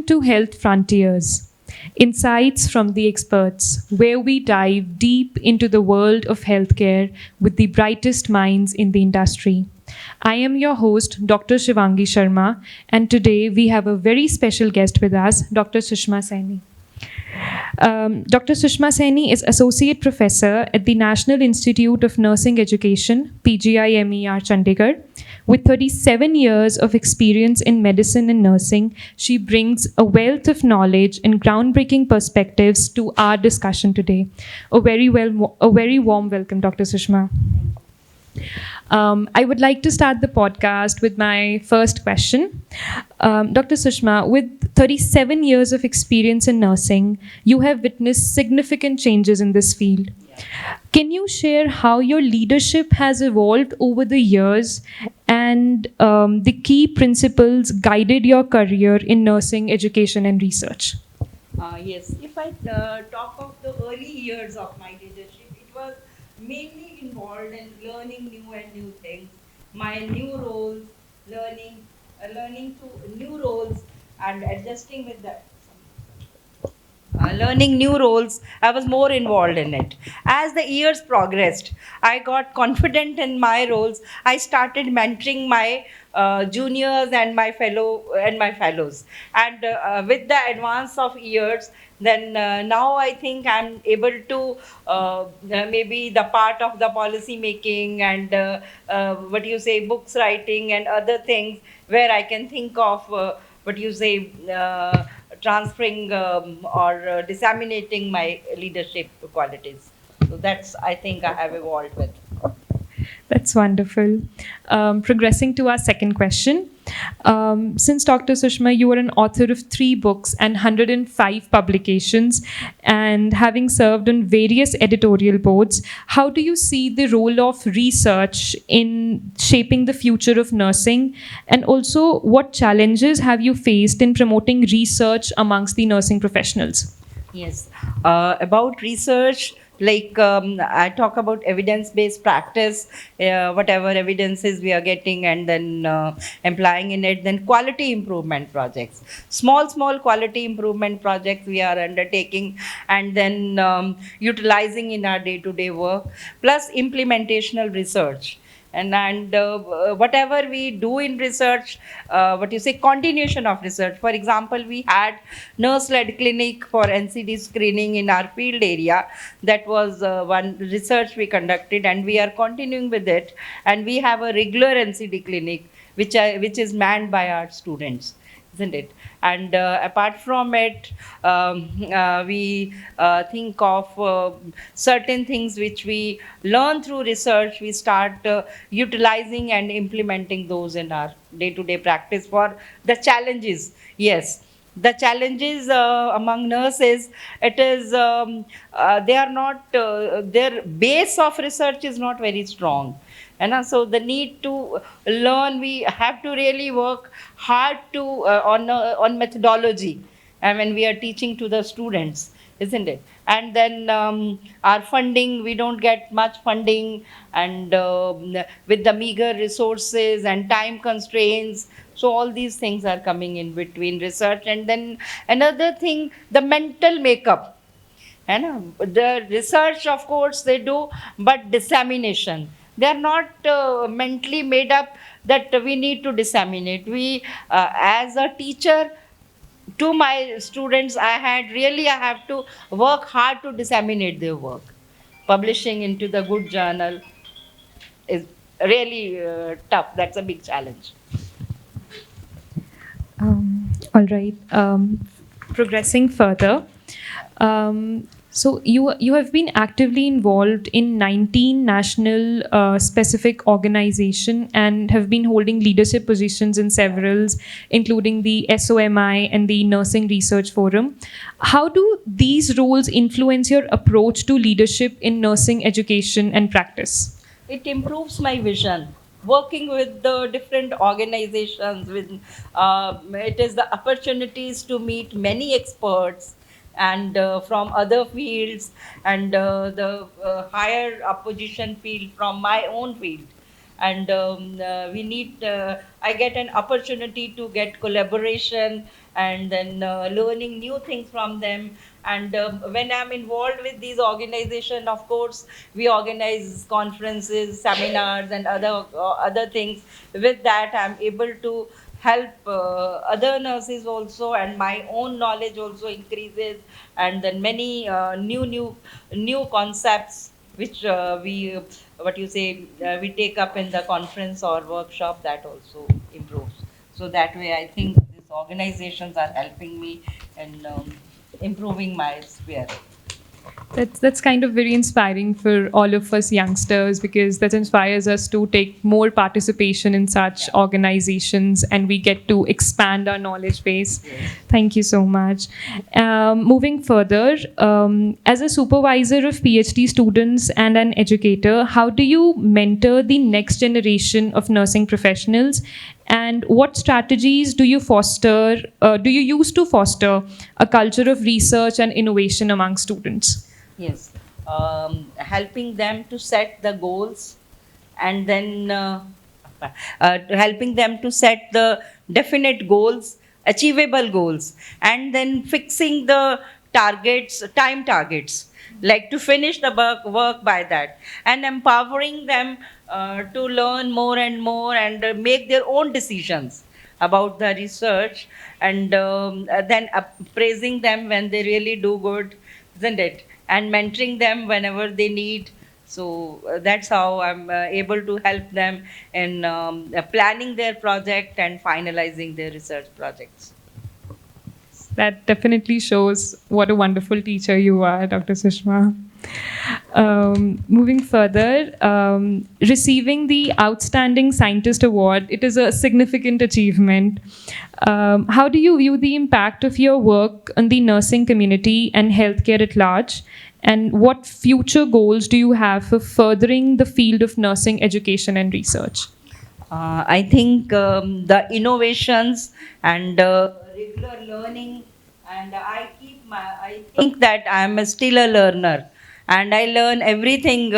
to Health Frontiers, insights from the experts, where we dive deep into the world of healthcare with the brightest minds in the industry. I am your host, Dr. Shivangi Sharma, and today we have a very special guest with us, Dr. Sushma Saini. Dr. Sushma Saini is Associate Professor at the National Institute of Nursing Education, PGIMER, Chandigarh. With 37 years of experience in medicine and nursing, she brings a wealth of knowledge and groundbreaking perspectives to our discussion today. A very warm welcome, Dr. Sushma. I would like to start the podcast with my first question. Dr. Sushma, with 37 years of experience in nursing, you have witnessed significant changes in this field. Can you share how your leadership has evolved over the years and the key principles guided your career in nursing education and research? Yes, if I talk of the early years of my leadership, it was mainly involved in learning new and new things, my new roles, learning to new roles and adjusting with that. Learning new roles, I was more involved in it. As the years progressed, I got confident in my roles. I started mentoring my juniors and my fellows. And with the advance of years, then now I think I'm able to maybe the part of the policy making and what you say books writing and other things where I can think of what you say. Transferring or disseminating my leadership qualities. So that's, I think, I have evolved with. That's wonderful. Progressing to our second question. Since Dr. Sushma, you are an author of 3 books and 105 publications, and having served on various editorial boards, how do you see the role of research in shaping the future of nursing? And also, what challenges have you faced in promoting research amongst the nursing professionals? Yes. About research, like I talk about evidence-based practice, whatever evidences we are getting and then applying in it, then quality improvement projects. Small quality improvement projects we are undertaking and then utilizing in our day-to-day work, plus implementational research. And whatever we do in research, what you say, continuation of research. For example, we had nurse-led clinic for NCD screening in our field area. That was one research we conducted, and we are continuing with it. And we have a regular NCD clinic, which is manned by our students, isn't it? And apart from it, we think of certain things which we learn through research. We start utilizing and implementing those in our day-to-day practice for the challenges. Yes, the challenges among nurses, it is they are not their base of research is not very strong, and so the need to learn, we have to really work hard to on methodology, and when we are teaching to the students, isn't it? And then our funding, we don't get much funding, and with the meager resources and time constraints, so all these things are coming in between research. And then another thing, the mental makeup, and the research, of course, they do, but dissemination. They are not mentally made up that we need to disseminate. We, as a teacher, to my students, I have to work hard to disseminate their work. Publishing into the good journal is really tough. That's a big challenge. All right. Progressing further. So you have been actively involved in 19 national specific organization and have been holding leadership positions in several, including the SOMI and the Nursing Research Forum. How do these roles influence your approach to leadership in nursing education and practice? It improves my vision. Working with the different organizations, with it is the opportunities to meet many experts and from other fields and the higher opposition field from my own field. and we need. I get an opportunity to get collaboration and then learning new things from them. And when I'm involved with these organizations, of course, we organize conferences, seminars, and other things. With that, I'm able to help other nurses also, and my own knowledge also increases, and then many new concepts which we what you say we take up in the conference or workshop, that also improves. So that way I think these organizations are helping me in improving my sphere. That's kind of very inspiring for all of us youngsters, because that inspires us to take more participation in such Yeah. organizations, and we get to expand our knowledge base. Yes. Thank you so much. Moving further, as a supervisor of PhD students and an educator, how do you mentor the next generation of nursing professionals? And what strategies do you foster? Do you use to foster a culture of research and innovation among students? Yes, helping them to set the goals, and then helping them to set the definite goals, achievable goals, and then fixing the targets, time targets, like to finish the work by that, and empowering them to learn more and more, and make their own decisions about the research, and then praising them when they really do good, isn't it? And mentoring them whenever they need. So that's how I'm able to help them in planning their project and finalizing their research projects. That definitely shows what a wonderful teacher you are, Dr. Sushma. Moving further, receiving the Outstanding Scientist Award, it is a significant achievement. How do you view the impact of your work on the nursing community and healthcare at large? And what future goals do you have for furthering the field of nursing education and research? I think the innovations and regular learning, and I think that I'm still a learner, and I learn everything,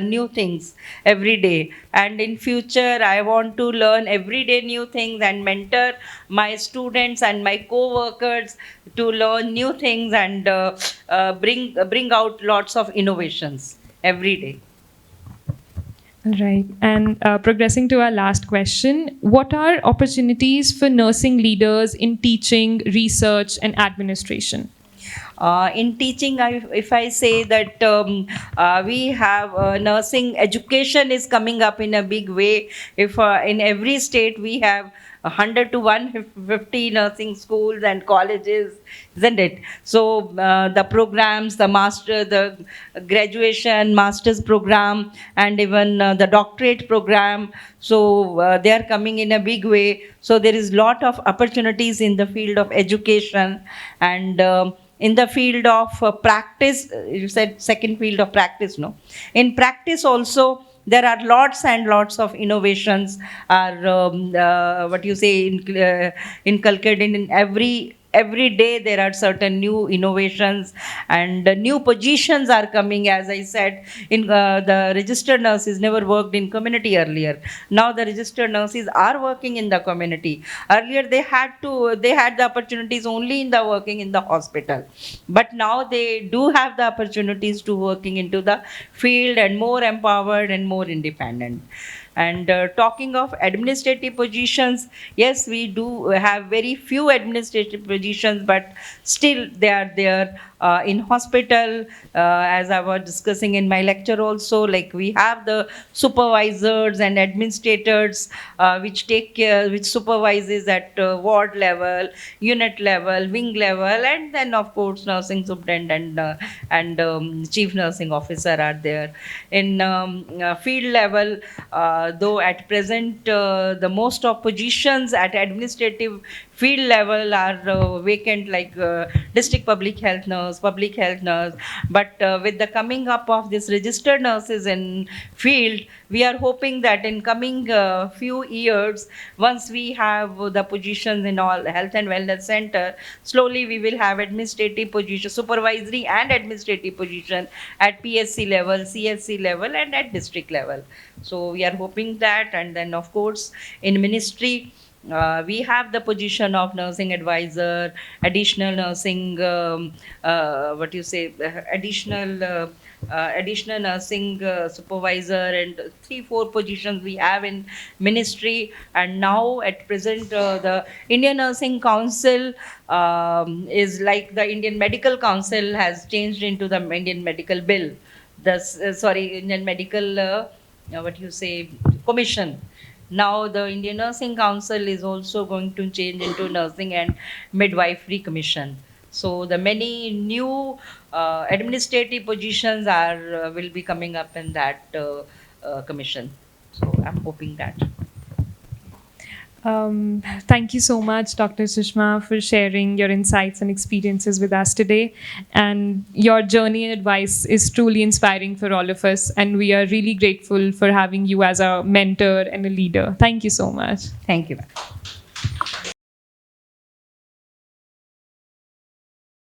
new things every day. And in future, I want to learn every day new things and mentor my students and my co-workers to learn new things, and bring out lots of innovations every day. Right. And progressing to our last question, what are opportunities for nursing leaders in teaching, research, and administration? In teaching, if I say that we have nursing education is coming up in a big way. If in every state we have 100 to 150 nursing schools and colleges, isn't it? So the programs, the graduation, master's program, and even the doctorate program. So they are coming in a big way. So there is lot of opportunities in the field of education, and in the field of practice. You said second field of practice, no? In practice also, there are lots and lots of innovations are what you say inculcated in every day. There are certain new innovations, and new positions are coming. As I said, in the registered nurses never worked in community earlier. Now the registered nurses are working in the community. Earlier they had the opportunities only in the working in the hospital, but now they do have the opportunities to working into the field, and more empowered and more independent. And talking of administrative positions, yes, we do have very few administrative positions, but still they are there in hospital. As I was discussing in my lecture also, like we have the supervisors and administrators which take care, which supervises at ward level, unit level, wing level, and then of course nursing superintendent and chief nursing officer are there. In field level, though at present the most of positions at administrative field level are vacant, like district public health nurse. But with the coming up of this registered nurses in field, we are hoping that in coming few years, once we have the positions in all health and wellness center, slowly we will have administrative position, supervisory and administrative position at PSC level, CSC level, and at district level. So we are hoping that. And then of course in ministry, we have the position of nursing advisor, additional nursing, what you say, additional nursing supervisor, and 3 4 positions we have in ministry. And now at present, the Indian Nursing Council is like the Indian Medical Council has changed into the Indian Medical Bill. The Indian Medical, what you say, Commission. Now the Indian Nursing Council is also going to change into Nursing and Midwifery Commission. So the many new administrative positions are will be coming up in that commission. So I'm hoping that. Thank you so much, Dr. Sushma, for sharing your insights and experiences with us today. And your journey and advice is truly inspiring for all of us. And we are really grateful for having you as a mentor and a leader. Thank you so much. Thank you.